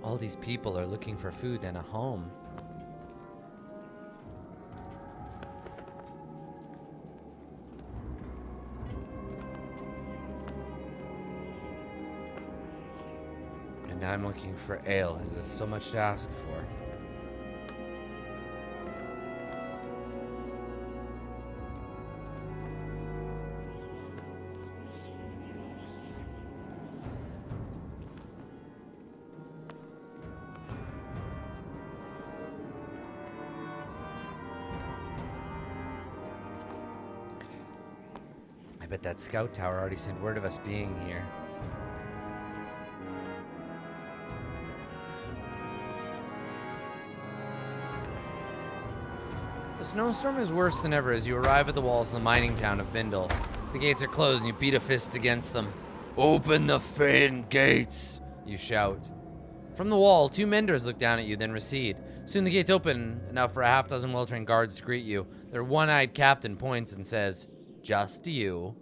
All these people are looking for food and a home. And I'm looking for ale. Is this so much to ask for? I bet that scout tower already sent word of us being here. The snowstorm is worse than ever as you arrive at the walls of the mining town of Bindal. The gates are closed and you beat a fist against them. "Open the fin gates!" you shout. From the wall, 2 menders look down at you, then recede. Soon the gates open, enough for a half-dozen well-trained guards to greet you. Their one-eyed captain points and says, "Just you."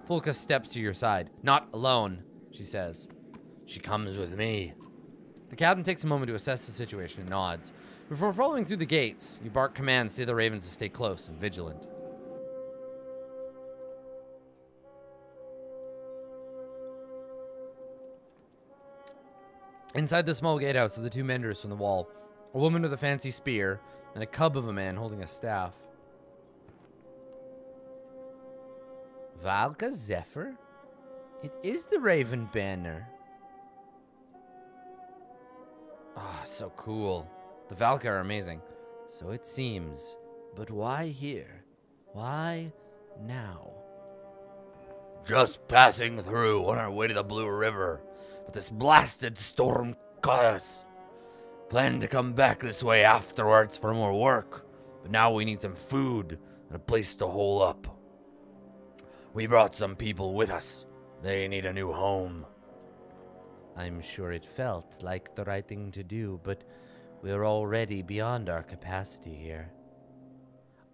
Fulka steps to your side. "Not alone," she says. "She comes with me." The captain takes a moment to assess the situation and nods. Before following through the gates, you bark commands to the ravens to stay close and vigilant. Inside the small gatehouse are the 2 menders from the wall, a woman with a fancy spear, and a cub of a man holding a staff. Valka Zephyr? It is the Raven Banner. Ah, so cool. The Valka are amazing. So it seems. But why here? Why now? "Just passing through on our way to the Blue River. But this blasted storm caught us. Planned to come back this way afterwards for more work. But now we need some food and a place to hole up. We brought some people with us. They need a new home." I'm sure it felt like the right thing to do, but we're already beyond our capacity here.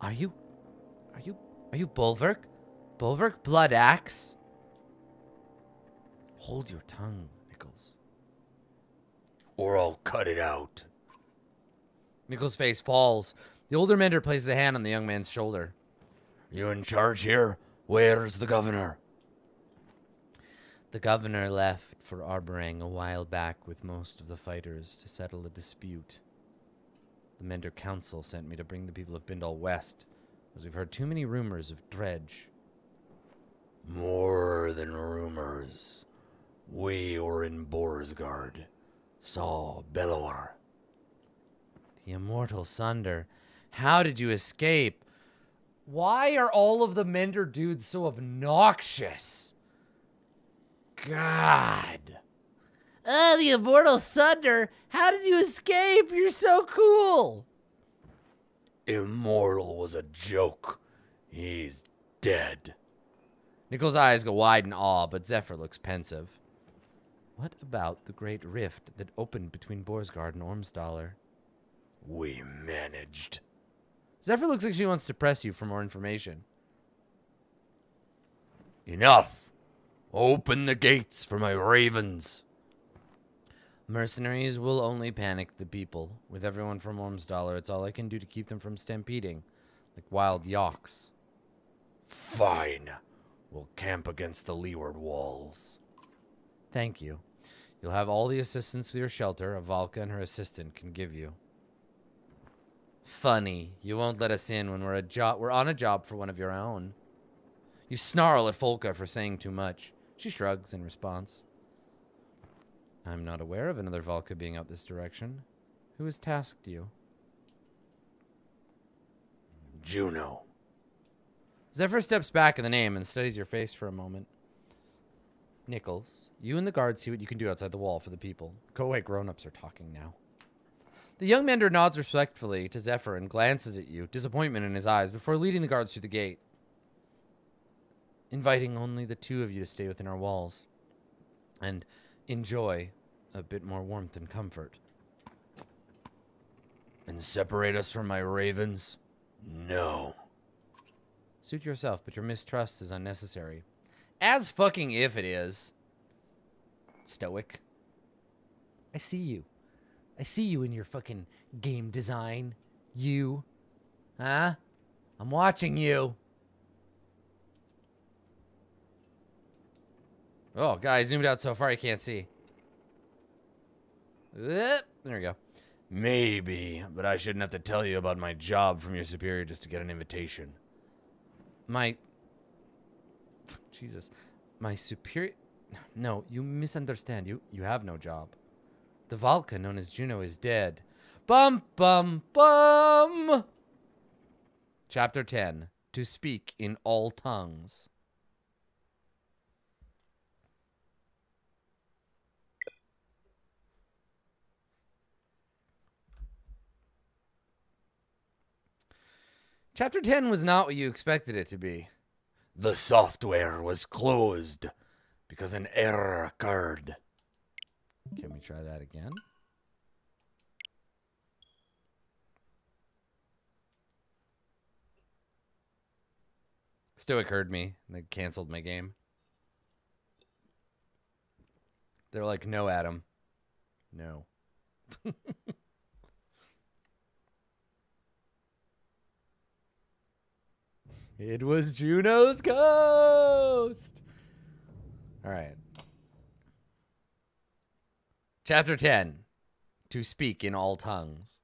Are you Bulwark? Bulwark Blood Axe? Hold your tongue, Nichols. Or I'll cut it out. Nichols' face falls. The older mender places a hand on the young man's shoulder. "You in charge here? Where's the governor?" The governor left for Arborang a while back with most of the fighters to settle a dispute. The Mender Council sent me to bring the people of Bindal west, as we've heard too many rumors of Dredge. More than rumors. We were in Borsgard. Saw Bellower. The immortal Sunder. How did you escape? Why are all of the Mender dudes so obnoxious? God. The immortal Sunder. How did you escape? You're so cool. Immortal was a joke. He's dead. Nichols' eyes go wide in awe, but Zephyr looks pensive. What about the great rift that opened between Borsgard and Ormsdaler? We managed. Zephyr looks like she wants to press you for more information. Enough. Open the gates for my ravens. Mercenaries will only panic the people. With everyone from Ormsdaler, it's all I can do to keep them from stampeding, like wild yawks. Fine. We'll camp against the leeward walls. Thank you. You'll have all the assistance with your shelter Valka and her assistant can give you. Funny. You won't let us in when we're on a job for one of your own. You snarl at Folka for saying too much. She shrugs in response. I'm not aware of another Valka being out this direction. Who has tasked you? Juno. Zephyr steps back in the name and studies your face for a moment. Nichols, you and the guards see what you can do outside the wall for the people. Go away, grown-ups are talking now. The young mender nods respectfully to Zephyr and glances at you, disappointment in his eyes, before leading the guards through the gate. Inviting only the 2 of you to stay within our walls and enjoy a bit more warmth and comfort. And separate us from my ravens? No. Suit yourself, but your mistrust is unnecessary. As fucking if it is. Stoic. I see you. I see you in your fucking game design. You. Huh? I'm watching you. Oh, God, I zoomed out so far I can't see. There we go. Maybe, but I shouldn't have to tell you about my job from your superior just to get an invitation. Jesus. My superior... No, you misunderstand. You have no job. The Valka, known as Juno, is dead. Bum, bum, bum! Chapter 10. To speak in all tongues. Chapter 10 was not what you expected it to be. The software was closed because an error occurred. Can we try that again? Stoic heard me, and they canceled my game. They're like, no, Adam. No. It was Juno's ghost! Alright. Chapter 10. To speak in all tongues.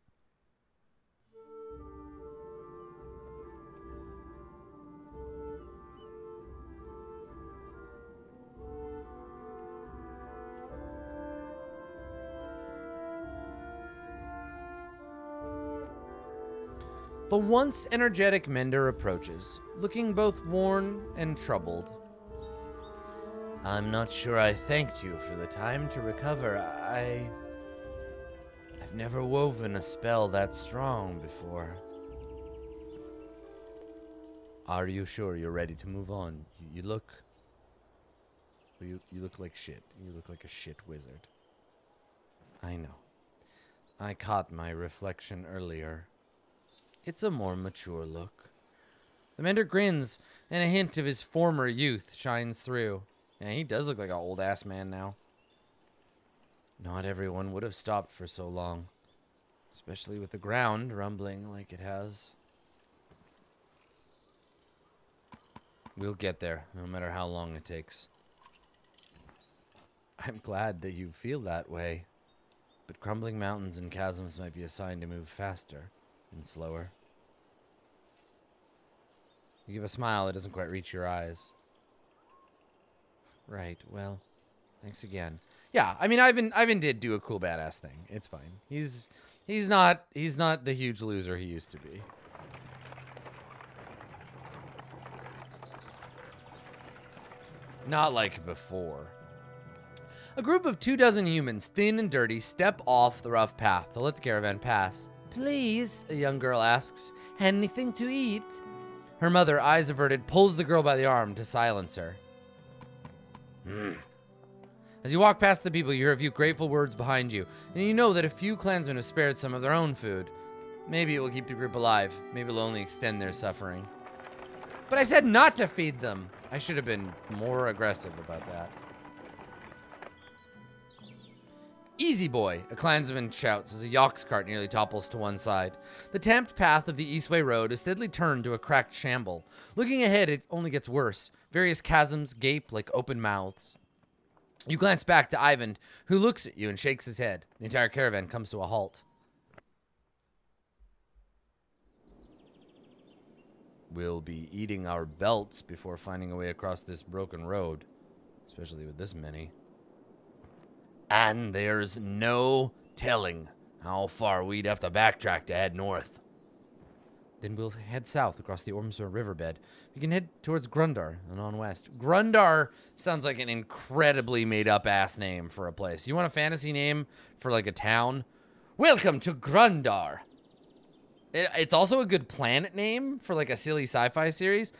The once energetic Mender approaches, looking both worn and troubled. I'm not sure I thanked you for the time to recover. I've never woven a spell that strong before. Are you sure you're ready to move on? You look... You look like shit. You look like a shit wizard. I know. I caught my reflection earlier. It's a more mature look. The Mender grins, and a hint of his former youth shines through. Yeah, he does look like an old-ass man now. Not everyone would have stopped for so long. Especially with the ground rumbling like it has. We'll get there, no matter how long it takes. I'm glad that you feel that way. But crumbling mountains and chasms might be a sign to move faster. And slower. You give a smile that doesn't quite reach your eyes. Right, well, thanks again. Yeah, I mean, Ivan did do a cool badass thing. It's fine. He's not the huge loser he used to be. Not like before. A group of 24 humans, thin and dirty, step off the rough path to let the caravan pass. Please, a young girl asks, anything to eat? Her mother, eyes averted, pulls the girl by the arm to silence her. As you walk past the people, you hear a few grateful words behind you, and you know that a few clansmen have spared some of their own food. Maybe it will keep the group alive. Maybe it will only extend their suffering. But I said not to feed them. I should have been more aggressive about that. Easy boy, a clansman shouts as a yox cart nearly topples to one side. The tamped path of the Eastway Road is steadily turned to a cracked shamble. Looking ahead, it only gets worse. Various chasms gape like open mouths. You glance back to Ivan, who looks at you and shakes his head. The entire caravan comes to a halt. We'll be eating our belts before finding a way across this broken road, especially with this many. And there's no telling how far we'd have to backtrack to head north. Then we'll head south across the Ormsor riverbed. We can head towards Grundar and on west. Grundar sounds like an incredibly made-up ass name for a place. You want a fantasy name for like a town? Welcome to Grundar. It's also a good planet name for like a silly sci-fi series.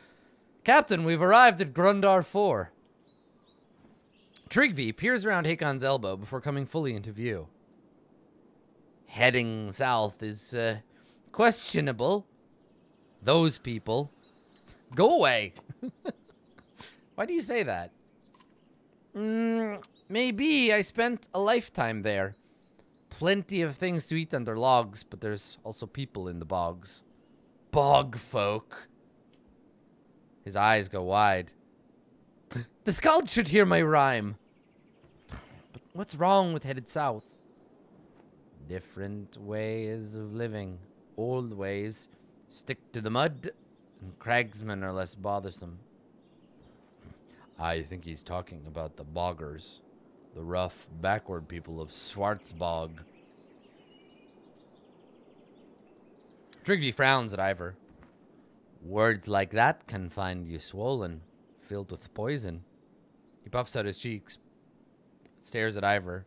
Captain, we've arrived at Grundar 4. Trigvi peers around Hakon's elbow before coming fully into view. Heading south is questionable. Those people. Go away. Why do you say that? Maybe I spent a lifetime there. plenty of things to eat under logs, but there's also people in the bogs. Bog folk. His eyes go wide. The skald should hear my rhyme. But what's wrong with headed south? Different ways of living. Old ways stick to the mud, and cragsmen are less bothersome. I think he's talking about the boggers. The rough, backward people of Schwarzbog. Trigby frowns at Ivor. Words like that can find you swollen, filled with poison. He puffs out his cheeks, stares at Ivor.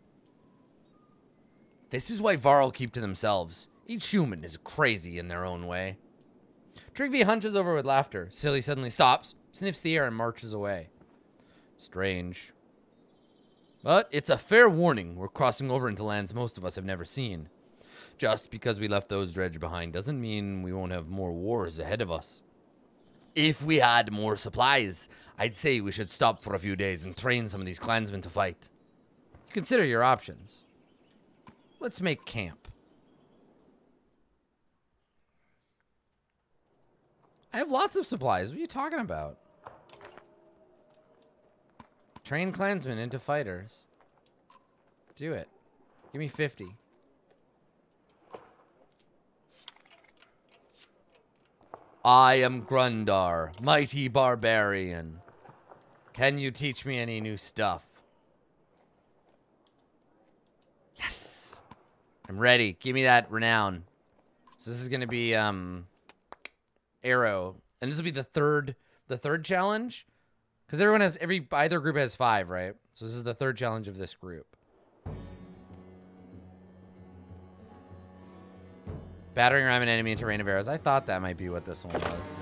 This is why Varl keep to themselves. Each human is crazy in their own way. Trigby hunches over with laughter. Silly suddenly stops, sniffs the air, and marches away. Strange. But it's a fair warning. We're crossing over into lands most of us have never seen. Just because we left those dredge behind doesn't mean we won't have more wars ahead of us. If we had more supplies, I'd say we should stop for a few days and train some of these clansmen to fight. Consider your options. Let's make camp. I have lots of supplies. What are you talking about? Train clansmen into fighters. Do it. Give me 50. I am Grundar, mighty barbarian. Can you teach me any new stuff? Yes! I'm ready. Give me that renown. So this is gonna be arrow. And this will be the third challenge. Because everyone has either group has 5, right? So this is the third challenge of this group. Battering ram an enemy into rain of arrows. I thought that might be what this one was.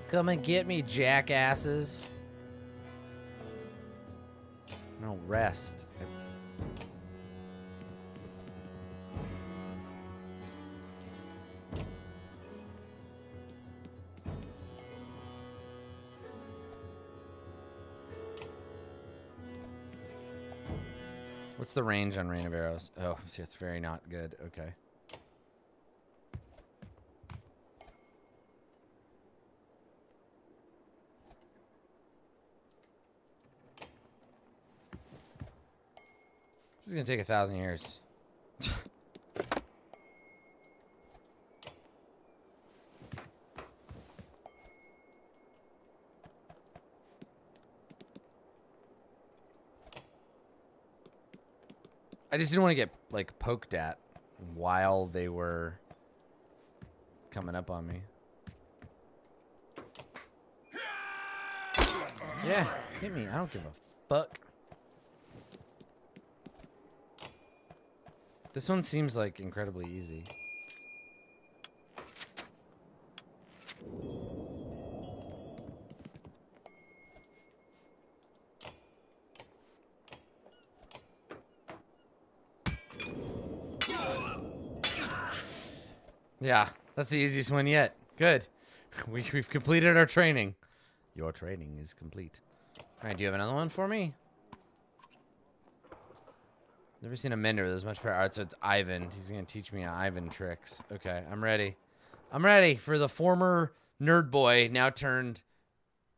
Come and get me, jackasses. No rest. What's the range on Rain of Arrows? Oh, it's very not good. Okay. This is gonna take 1,000 years. I just didn't want to get, like, poked at while they were coming up on me. Yeah, hit me. I don't give a fuck. This one seems, like, incredibly easy. Yeah, that's the easiest one yet. Good. We've completed our training. Your training is complete. Alright, do you have another one for me? Never seen a mender with as much power. Alright, so it's Ivan. He's gonna teach me Ivan tricks. Okay, I'm ready. I'm ready for the former nerd boy, now turned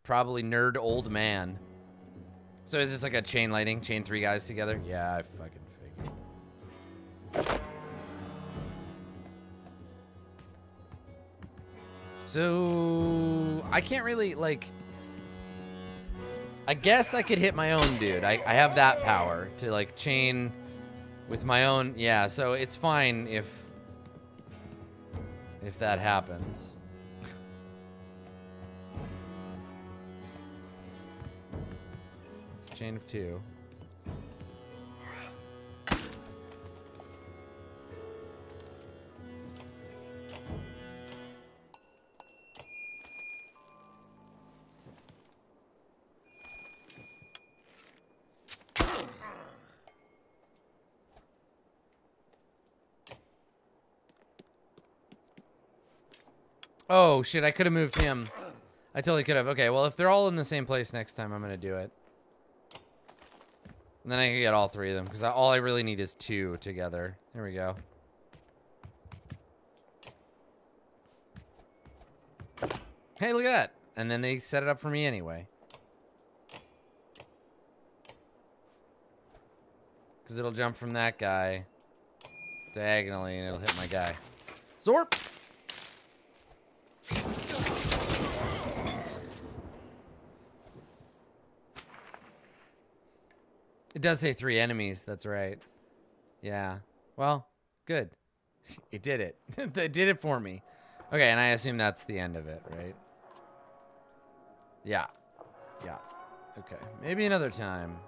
probably nerd old man. So is this like a chain lighting? Chain 3 guys together? Yeah, I fucking figured. So, I can't really, like... I guess I could hit my own dude. I have that power to, like, chain with my own... Yeah, so it's fine if that happens. It's a chain of 2. Oh, shit, I could have moved him. I totally could have. Okay, well, if they're all in the same place next time, I'm going to do it. And then I can get all three of them, because all I really need is 2 together. There we go. Hey, look at that. And then they set it up for me anyway. Because it'll jump from that guy diagonally, and it'll hit my guy. Zorp! It does say 3 enemies. That's right. Yeah. Well, good. It did it. It did it for me. Okay, and I assume that's the end of it, right? Yeah. Yeah. Okay. Maybe another time.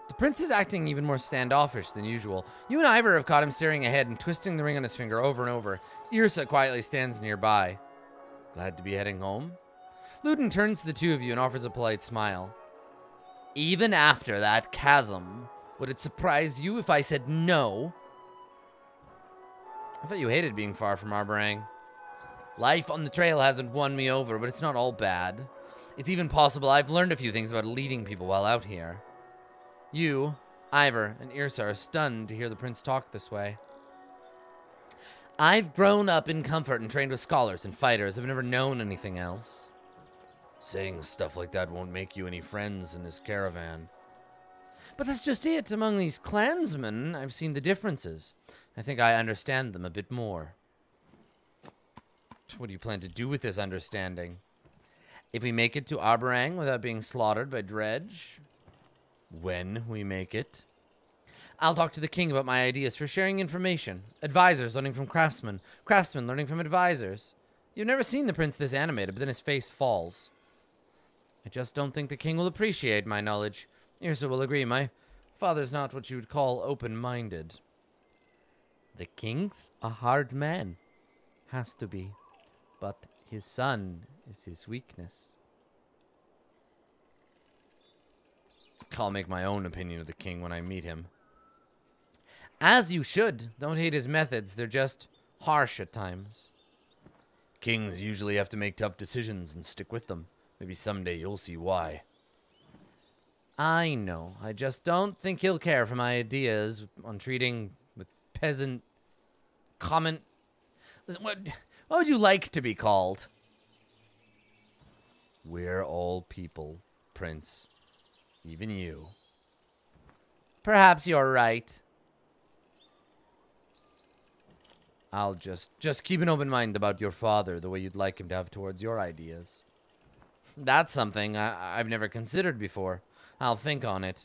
The prince is acting even more standoffish than usual. You and Ivor have caught him staring ahead and twisting the ring on his finger over and over. Yrsa quietly stands nearby. Glad to be heading home? Ludin turns to the two of you and offers a polite smile. Even after that chasm, would it surprise you if I said no? I thought you hated being far from Arborang. Life on the trail hasn't won me over, but it's not all bad. It's even possible I've learned a few things about leading people while out here. You, Ivor, and Yrsa are stunned to hear the prince talk this way. I've grown up in comfort and trained with scholars and fighters. I've never known anything else. Saying stuff like that won't make you any friends in this caravan. But that's just it. Among these clansmen, I've seen the differences. I think I understand them a bit more. What do you plan to do with this understanding? If we make it to Arborang without being slaughtered by Dredge? When we make it? I'll talk to the king about my ideas for sharing information. Advisors learning from craftsmen. Craftsmen learning from advisors. You've never seen the prince this animated, but then his face falls. I just don't think the king will appreciate my knowledge. Yrsa will agree. My father's not what you would call open-minded. The king's a hard man. Has to be. But his son is his weakness. I'll make my own opinion of the king when I meet him. As you should. Don't hate his methods. They're just harsh at times. Kings usually have to make tough decisions and stick with them. Maybe someday you'll see why. I know. I just don't think he'll care for my ideas on treating with peasant common... Listen, what would you like to be called? We're all people, Prince. Even you. Perhaps you're right. I'll just keep an open mind about your father, the way you'd like him to have towards your ideas. That's something I've never considered before. I'll think on it.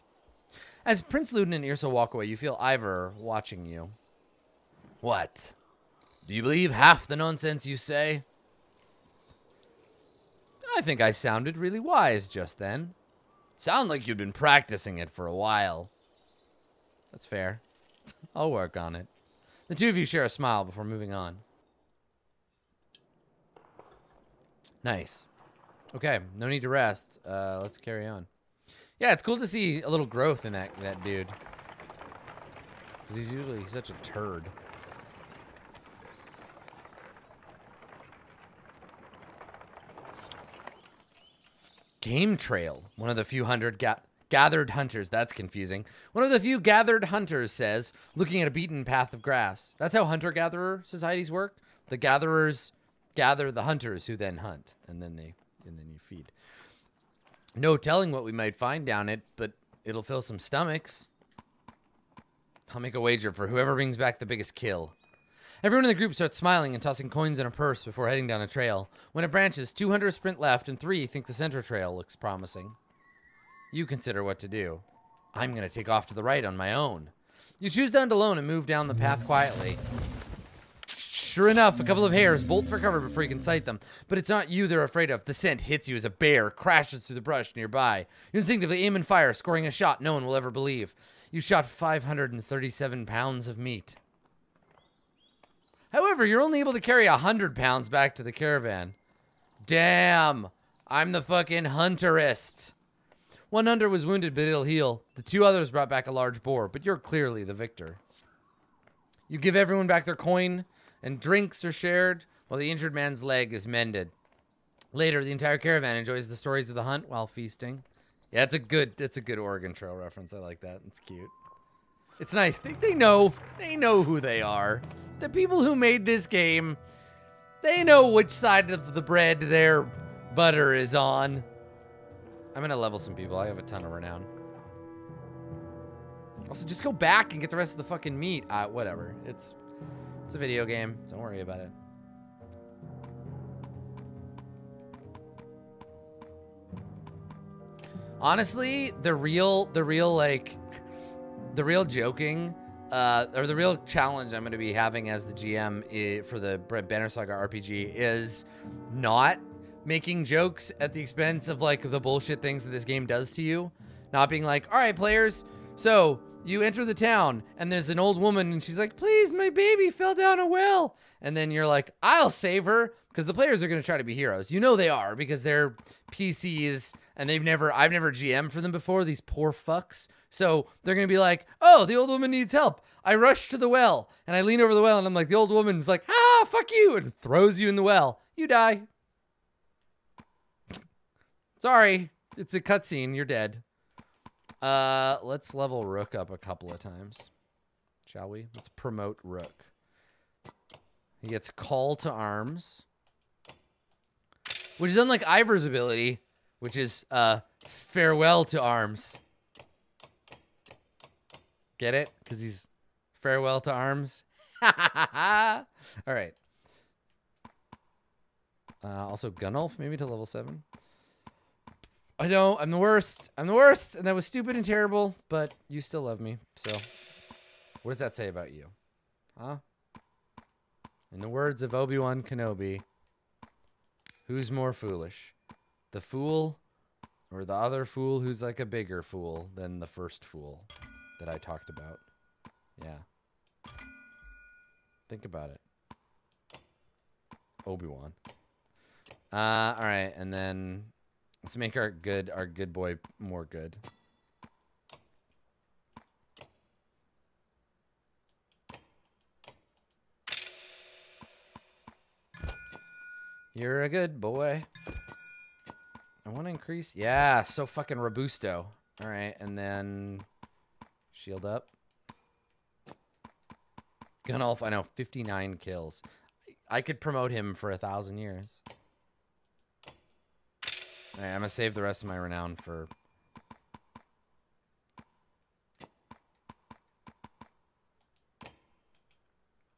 As Prince Ludin and Yrsa walk away, you feel Ivor watching you. What? Do you believe half the nonsense you say? I think I sounded really wise just then. Sound like you've been practicing it for a while. That's fair. I'll work on it. The two of you share a smile before moving on. Nice. Okay, no need to rest. Let's carry on. Yeah, it's cool to see a little growth in that dude. Because he's usually such a turd. Game trail. One of the few gathered hunters. That's confusing. One of the few gathered hunters says, looking at a beaten path of grass. That's how hunter-gatherer societies work. The gatherers gather the hunters who then hunt. And then you feed. No telling what we might find down it, but it'll fill some stomachs. I'll make a wager for whoever brings back the biggest kill. Everyone in the group starts smiling and tossing coins in a purse before heading down a trail. When it branches, 2 hunters sprint left and 3 think the center trail looks promising. You consider what to do. I'm going to take off to the right on my own. You choose down alone and move down the path quietly. Sure enough, a couple of hares bolt for cover before you can sight them. But it's not you they're afraid of. The scent hits you as a bear crashes through the brush nearby. You instinctively aim and fire, scoring a shot no one will ever believe. You shot 537 pounds of meat. However, you're only able to carry 100 pounds back to the caravan. Damn! I'm the fucking hunterist. One hunter was wounded, but it'll heal. The 2 others brought back a large boar, but you're clearly the victor. You give everyone back their coin, and drinks are shared while the injured man's leg is mended. Later, the entire caravan enjoys the stories of the hunt while feasting. Yeah, it's a good Oregon Trail reference. I like that. It's cute. It's nice. They know who they are. The people who made this game, they know which side of the bread their butter is on. I'm gonna level some people. I have a ton of renown. Also, just go back and get the rest of the fucking meat. Whatever. It's a video game. Don't worry about it. Honestly, the real joking, or the real challenge I'm going to be having as the GM for the Banner Saga RPG is not making jokes at the expense of like the bullshit things that this game does to you. Not being like, all right, players, so you enter the town and there's an old woman and she's like, please, my baby fell down a well. And then you're like, I'll save her, because the players are going to try to be heroes. You know they are, because they're PCs and I've never GM'd for them before, these poor fucks. So they're going to be like, oh, the old woman needs help. I rush to the well and I lean over the well and I'm like, the old woman's like, ah, fuck you, and throws you in the well. You die. Sorry, it's a cutscene. You're dead. Let's level Rook up a couple of times, shall we? Let's promote Rook. He gets Call to Arms, which is unlike Ivor's ability, which is Farewell to Arms. Get it? Because he's Farewell to Arms. All right. Also Gunulf, maybe to level 7. I know, I'm the worst. I'm the worst, and that was stupid and terrible, but you still love me, so what does that say about you? Huh? In the words of Obi-Wan Kenobi, who's more foolish? The fool or the other fool who's like a bigger fool than the first fool that I talked about? Yeah. Think about it. Obi-Wan. All right, and then let's make our good boy more good. You're a good boy. I want to increase. Yeah, so fucking robusto. All right, and then shield up. Gunulf, I know, 59 kills. I could promote him for 1,000 years. All right, I'm gonna save the rest of my renown for.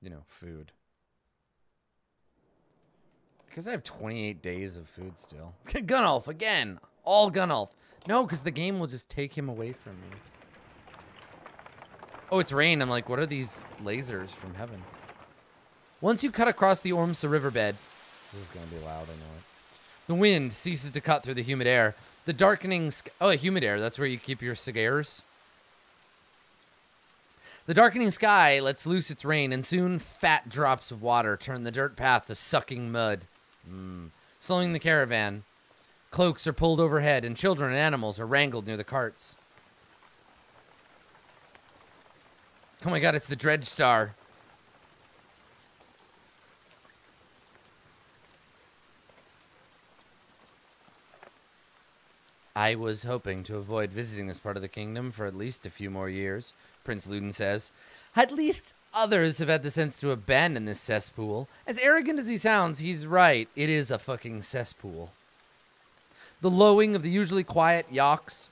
You know, food. Because I have 28 days of food still. Gunulf, again. All Gunulf. No, because the game will just take him away from me. Oh, it's rain. I'm like, what are these lasers from heaven? Once you cut across the Ormsa riverbed. This is going to be loud, I know it. The wind ceases to cut through the humid air. The darkening... Oh, humid air. That's where you keep your cigars. The darkening sky lets loose its rain, and soon fat drops of water turn the dirt path to sucking mud. Slowing the caravan. Cloaks are pulled overhead, and children and animals are wrangled near the carts. Oh my god, it's the Dredge Star. I was hoping to avoid visiting this part of the kingdom for at least a few more years, Prince Luden says. At least others have had the sense to abandon this cesspool. As arrogant as he sounds, he's right. It is a fucking cesspool. The lowing of the usually quiet yaks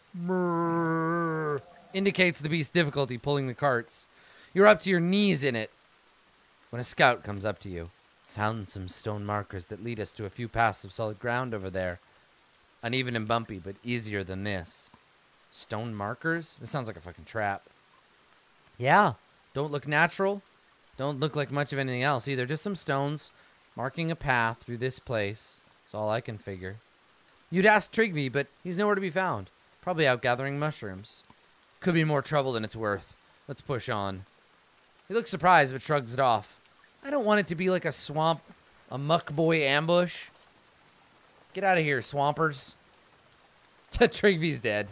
indicates the beast's difficulty pulling the carts. You're up to your knees in it when a scout comes up to you. Found some stone markers that lead us to a few paths of solid ground over there. Uneven and bumpy, but easier than this. Stone markers? This sounds like a fucking trap. Yeah. Don't look natural. Don't look like much of anything else either. Just some stones marking a path through this place. That's all I can figure. You'd ask Trigby, but he's nowhere to be found. Probably out gathering mushrooms. Could be more trouble than it's worth. Let's push on. He looks surprised, but shrugs it off. I don't want it to be like a swamp, a muck boy ambush. Get out of here, swampers. Trigby's dead.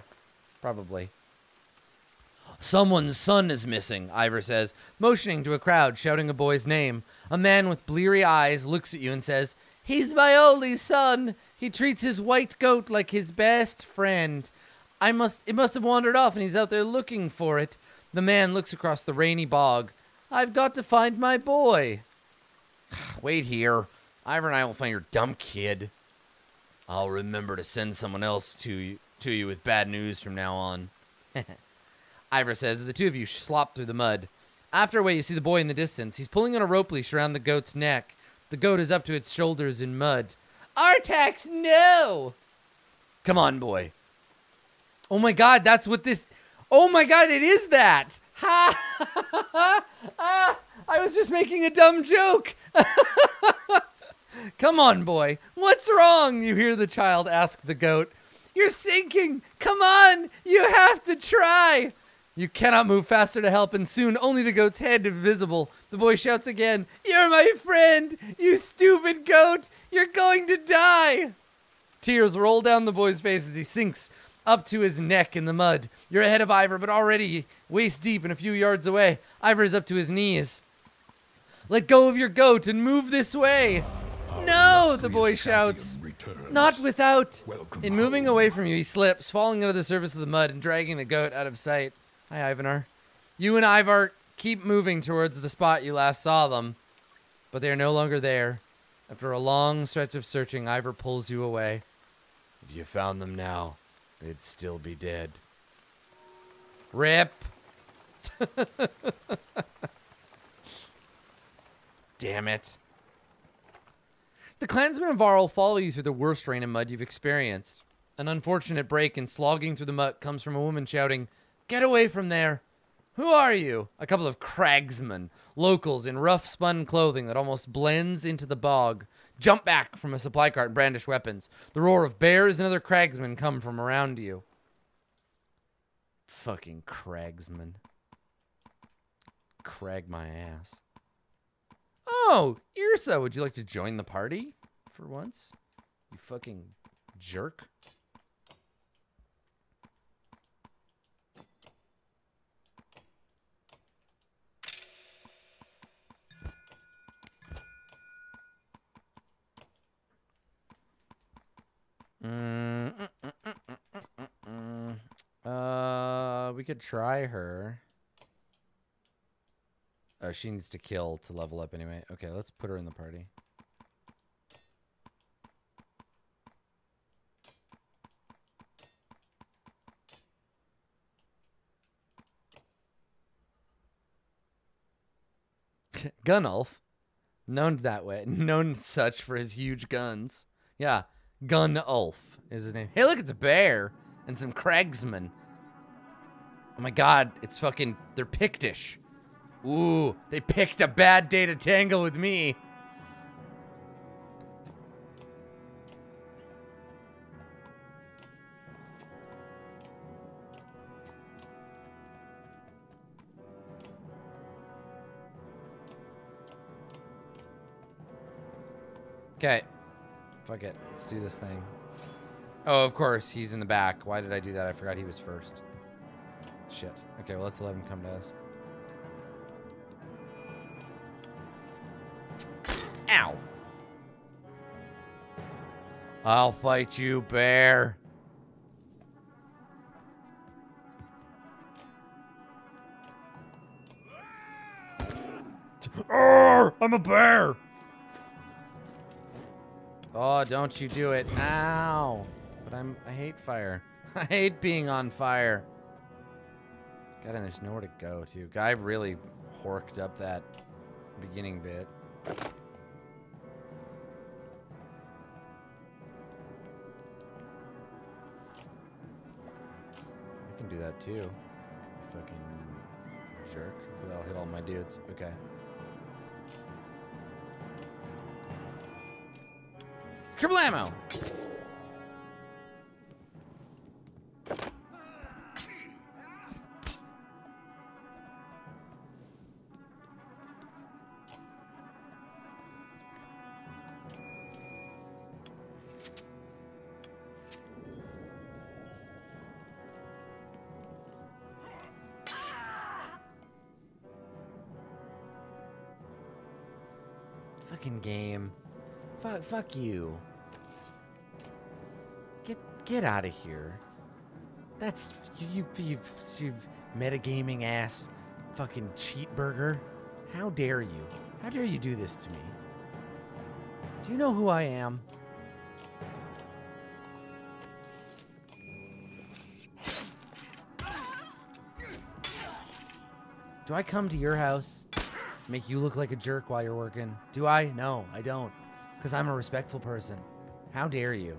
Probably. Someone's son is missing, Ivor says, motioning to a crowd, shouting a boy's name. A man with bleary eyes looks at you and says, "He's my only son. He treats his white goat like his best friend. It must have wandered off and he's out there looking for it." The man looks across the rainy bog. "I've got to find my boy." "Wait here. Ivor and I will find your dumb kid. I'll remember to send someone else to you with bad news from now on." Ivor says, as the two of you slop through the mud. After a way, you see the boy in the distance. He's pulling on a rope leash around the goat's neck. The goat is up to its shoulders in mud. "Artax, no!" "Come on, boy." Oh my god, that's what this... Oh my god, it is that! Ha! I was just making a dumb joke. "Come on, boy. What's wrong?" you hear the child ask the goat. "You're sinking. Come on. You have to try." You cannot move faster to help, and soon only the goat's head is visible. The boy shouts again, "You're my friend. You stupid goat. You're going to die." Tears roll down the boy's face as he sinks up to his neck in the mud. You're ahead of Ivor, but already waist deep and a few yards away. Ivor is up to his knees. "Let go of your goat and move this way." "No," the boy shouts. "Not without." In moving away from you, he slips, falling under the surface of the mud and dragging the goat out of sight. Hi, Ivanar. You and Ivar keep moving towards the spot you last saw them, but they are no longer there. After a long stretch of searching, Ivar pulls you away. "If you found them now, they'd still be dead." Rip. Damn it. The clansmen of Varl follow you through the worst rain and mud you've experienced. An unfortunate break in slogging through the mud comes from a woman shouting, "Get away from there." "Who are you?" A couple of cragsmen, locals in rough spun clothing that almost blends into the bog, jump back from a supply cart and brandish weapons. The roar of bears and other cragsmen come from around you. Fucking cragsmen. Crag my ass. "Oh, Irsa, would you like to join the party for once? You fucking jerk." We could try her. Oh, she needs to kill to level up anyway. Okay, let's put her in the party. Gunulf, known that way, known such for his huge guns. Yeah, Gunulf is his name. Hey, look, it's a bear and some cragsmen. Oh my god, it's fucking, they're Pictish. Ooh, they picked a bad day to tangle with me. Okay. Fuck it. Let's do this thing. Oh, of course, he's in the back. Why did I do that? I forgot he was first. Shit. Okay, well, let's let him come to us. Ow. I'll fight you, bear. Arr, I'm a bear. Oh, don't you do it. Ow. But I hate fire. I hate being on fire. God, and there's nowhere to go, too. Guy really horked up that beginning bit. I can do that, too. Fucking jerk. That'll hit all my dudes. Okay. Kerblamo! Fucking game. Fuck you. Get out of here. That's you metagaming ass fucking cheat burger. How dare you? How dare you do this to me? Do you know who I am? Do I come to your house, make you look like a jerk while you're working? Do I? No, I don't. Because I'm a respectful person. How dare you?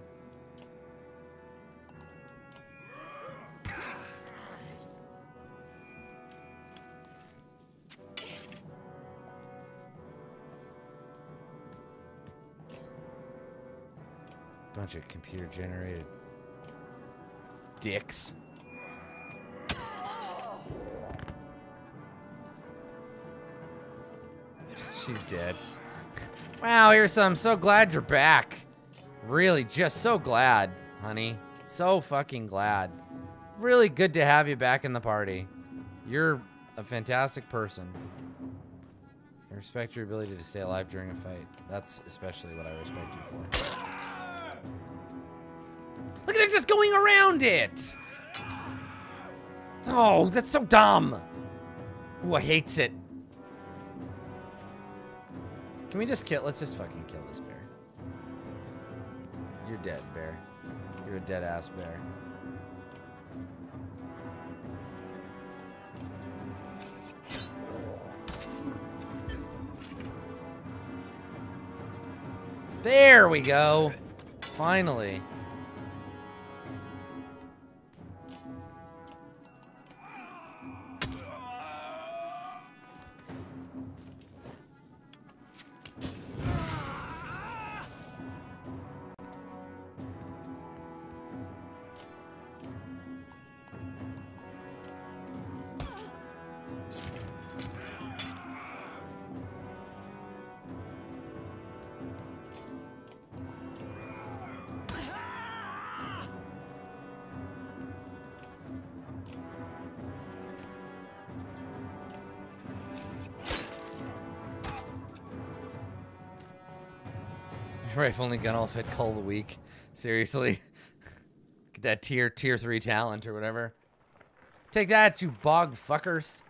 Bunch of computer-generated dicks. She's dead. Wow, I'm so glad you're back. Really, just so glad, honey. So fucking glad. Really good to have you back in the party. You're a fantastic person. I respect your ability to stay alive during a fight. That's especially what I respect you for. Look at it just going around it! Oh, that's so dumb! Ooh, I hates it. Can we just kill? Let's just fucking kill this bear. You're dead, bear. You're a dead ass bear. There we go. Finally. Rifle-only gun all fit cull of the week. Seriously. Get that tier 3 talent or whatever. Take that, you bog fuckers.